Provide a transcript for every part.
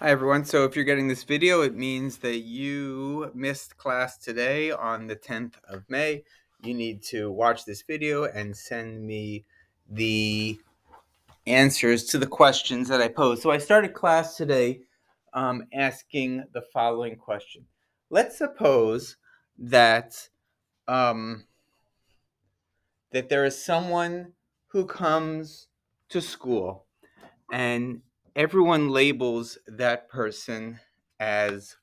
Hi everyone. So if you're getting this video, it means that you missed class today on the 10th of May. You need to watch this video and send me the answers to the questions that I posed. So I started class today asking the following question. Let's suppose that um, that there is someone who comes to school and everyone labels that person as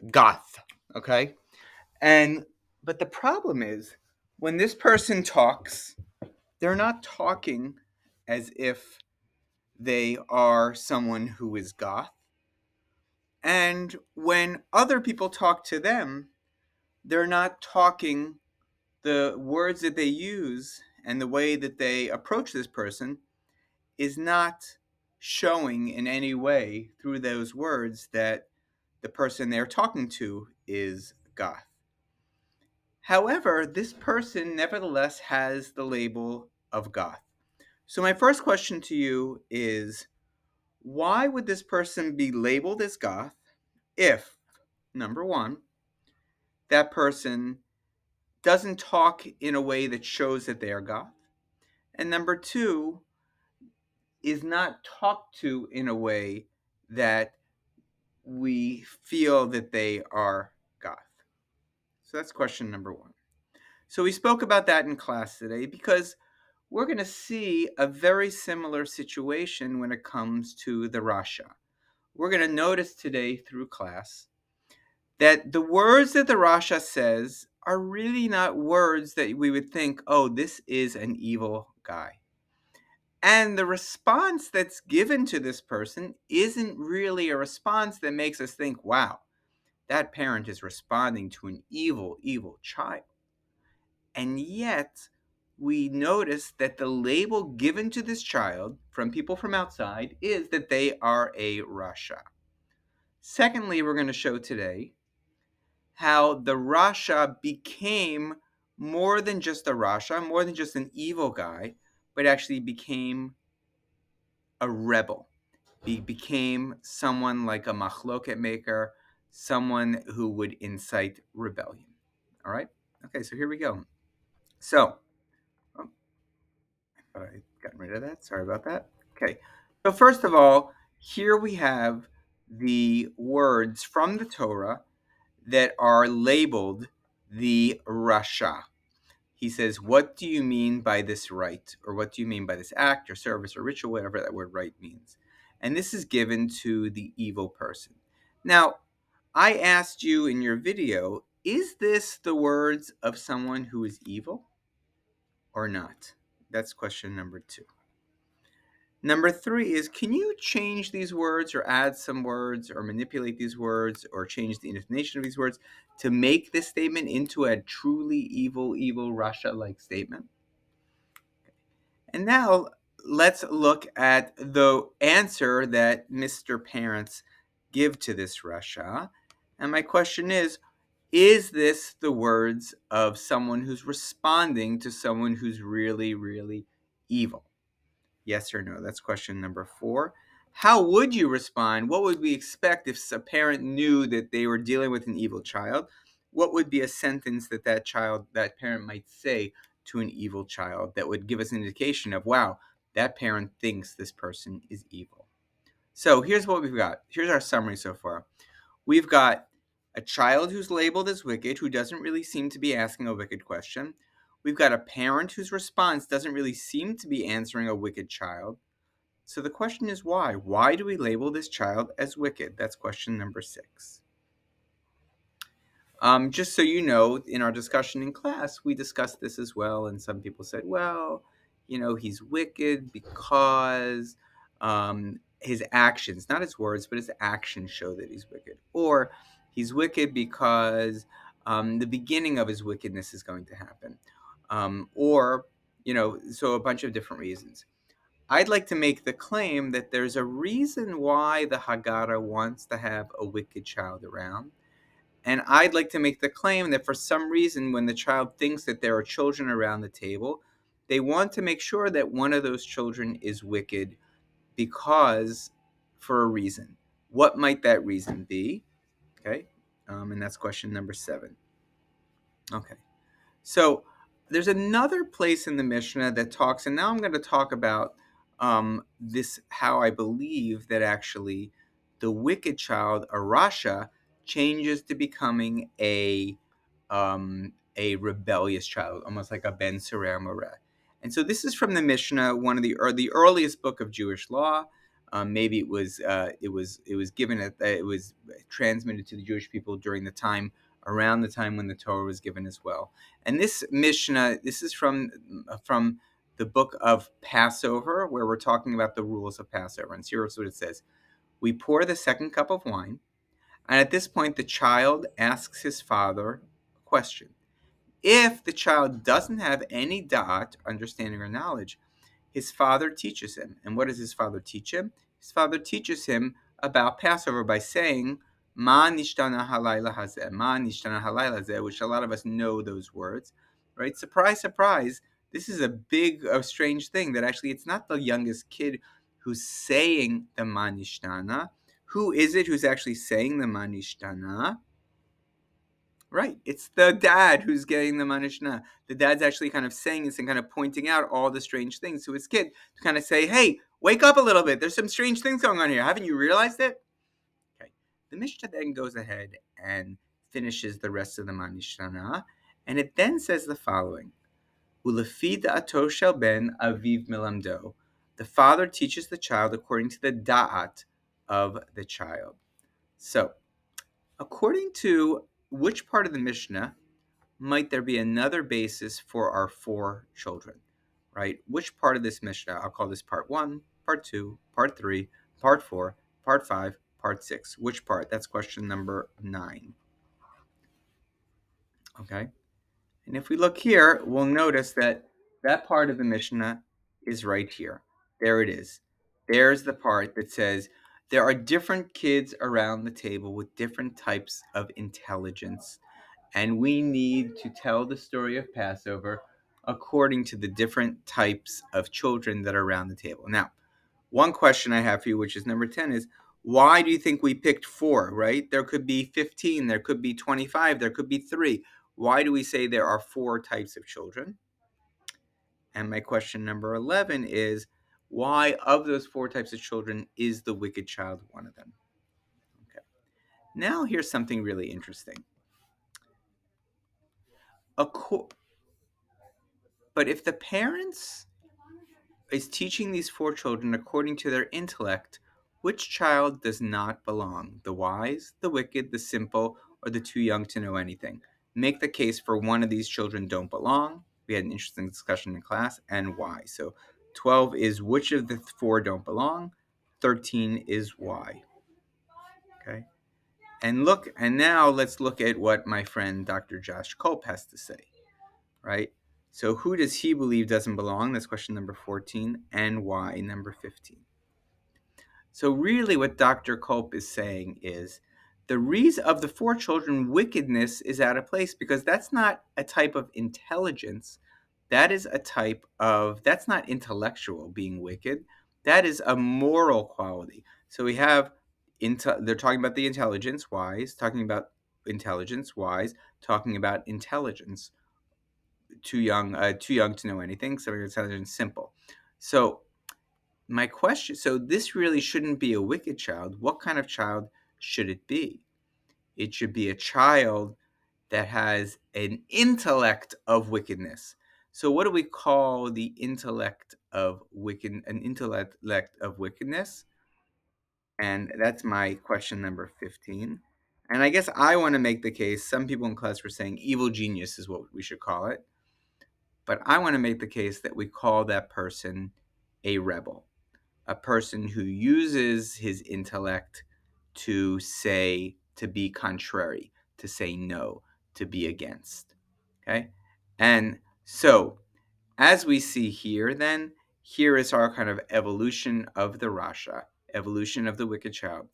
goth, okay? And but the problem is when this person talks, they're not talking as if they are someone who is goth. And when other people talk to them, they're not talking the words that they use and the way that they approach this person is not showing in any way through those words that the person they're talking to is goth. However, this person nevertheless has the label of goth. So, my first question to you is why would this person be labeled as goth if, number one, that person doesn't talk in a way that shows that they are goth, and number two, is not talked to in a way that we feel that they are goth? So, that's question number one. So, we spoke about that in class today because we're going to see a very similar situation when it comes to the Rasha. We're going to notice today through class that the words that the Rasha says are really not words that we would think, oh, this is an evil guy. And the response that's given to this person isn't really a response that makes us think, wow, that parent is responding to an evil, evil child. And yet, we notice that the label given to this child from people from outside is that they are a Rasha. Secondly, we're going to show today how the Rasha became more than just a Rasha, more than just an evil guy, but actually became a rebel. He became someone like a machloket maker, someone who would incite rebellion. All right? Okay, so here we go. So, oh, I thought I got rid of that. Sorry about that. Okay. So first of all, here we have the words from the Torah that are labeled the Rasha. He says, what do you mean by this rite? Or what do you mean by this act or service or ritual, whatever that word rite means? And this is given to the evil person. Now, I asked you in your video, is this the words of someone who is evil or not? That's question number two. Number three is, can you change these words or add some words or manipulate these words or change the intonation of these words to make this statement into a truly evil, evil Russia-like statement? And now let's look at the answer that Mr. Parents give to this Russia. And my question is this the words of someone who's responding to someone who's really, really evil? Yes or no? That's question number four. How would you respond? What would we expect if a parent knew that they were dealing with an evil child? What would be a sentence that that parent might say to an evil child that would give us an indication of, wow, that parent thinks this person is evil? So here's what we've got. Here's our summary so far. We've got a child who's labeled as wicked, who doesn't really seem to be asking a wicked question. We've got a parent whose response doesn't really seem to be answering a wicked child. So the question is why? Why do we label this child as wicked? That's question number six. Just so you know, in our discussion in class, we discussed this as well, and some people said, well, he's wicked because his actions, not his words, but his actions show that he's wicked. Or he's wicked because the beginning of his wickedness is going to happen. So a bunch of different reasons. I'd like to make the claim that there's a reason why the Haggadah wants to have a wicked child around. And I'd like to make the claim that for some reason, when the child thinks that there are children around the table, they want to make sure that one of those children is wicked because for a reason. What might that reason be? Okay, and that's question number 7. Okay, so there's another place in the Mishnah that talks, and now I'm going to talk about this, how I believe that actually the wicked child, a Rasha, changes to becoming a rebellious child, almost like a Ben Surah Moreh. And so this is from the Mishnah, one of the earliest book of Jewish law. Maybe it was given it was transmitted to the Jewish people during the time, around the time when the Torah was given as well. And this Mishnah, this is from the book of Passover, where we're talking about the rules of Passover. And here's what it says: we pour the second cup of wine, and at this point, the child asks his father a question. If the child doesn't have any da'at, understanding or knowledge, his father teaches him. And what does his father teach him? His father teaches him about Passover by saying, Ma nishtana halayla hazeh, Ma nishtana halayla hazeh, which a lot of us know those words, right? Surprise, surprise. This is a big, strange thing that actually it's not the youngest kid who's saying the Ma nishtana. Who is it who's actually saying the Ma nishtana? Right. It's the dad who's getting the manishna. The dad's actually kind of saying this and kind of pointing out all the strange things to his kid to kind of say, hey, wake up a little bit. There's some strange things going on here. Haven't you realized it? Okay. The Mishnah then goes ahead and finishes the rest of the manishna, and it then says the following: Ulefi da'ato shel ben aviv milamdo. The father teaches the child according to the da'at of the child. So, according to which part of the Mishnah might there be another basis for our 4 children, right? Which part of this Mishnah? I'll call this part 1, part 2, part 3, part 4, part 5, part 6. Which part? That's question number 9. Okay? And if we look here, we'll notice that that part of the Mishnah is right here. There it is. There's the part that says there are different kids around the table with different types of intelligence, and we need to tell the story of Passover according to the different types of children that are around the table. Now, one question I have for you, which is number 10, is why do you think we picked 4, right? There could be 15, there could be 25, there could be 3. Why do we say there are 4 types of children? And my question number 11 is, why of those 4 types of children is the wicked child one of them? Okay. Now here's something really interesting. But if the parents is teaching these 4 children according to their intellect, which child does not belong? The wise, the wicked, the simple, or the too young to know anything? Make the case for one of these children don't belong. We had an interesting discussion in class, and why. So 12 is which of the 4 don't belong. 13 is why. Okay. And now let's look at what my friend Dr. Josh Culp has to say, right? So who does he believe doesn't belong? That's question number 14. And why, number 15. So really what Dr. Culp is saying is the reason of the 4 children, wickedness is out of place because that's not a type of intelligence. That is a type of, that's not intellectual being wicked. That is a moral quality. So we have, they're talking about the intelligence, wise, talking about intelligence, wise, talking about intelligence, too young to know anything, so intelligence, simple. So my question, so this really shouldn't be a wicked child. What kind of child should it be? It should be a child that has an intellect of wickedness. So what do we call the intellect of an intellect of wickedness? And that's my question number 15. And I guess I want to make the case, some people in class were saying evil genius is what we should call it. But I want to make the case that we call that person a rebel, a person who uses his intellect to be contrary, to say no, to be against. Okay? And so, as we see here, then, here is our kind of evolution of the Rasha, evolution of the wicked child.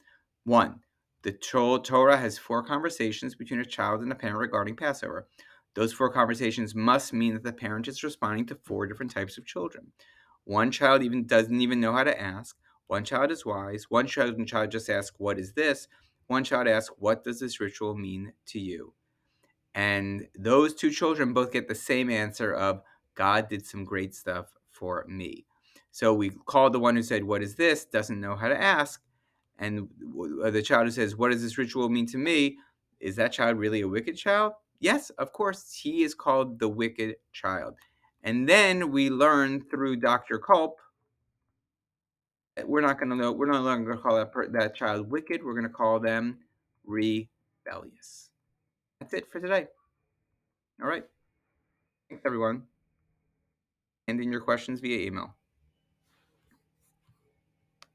1. The Torah has 4 conversations between a child and a parent regarding Passover. Those 4 conversations must mean that the parent is responding to 4 different types of children. One child even doesn't even know how to ask. One child is wise. One child just asks, "What is this?" One child asks, "What does this ritual mean to you?" And those two children both get the same answer of, "God did some great stuff for me." So we call the one who said, "What is this?" doesn't know how to ask. And the child who says, "What does this ritual mean to me?" Is that child really a wicked child? Yes, of course. He is called the wicked child. And then we learn through Dr. Culp that we're not going to know, we're no longer going to call that child wicked. We're going to call them rebellious. That's it for today. All right. Thanks, everyone. And in your questions via email.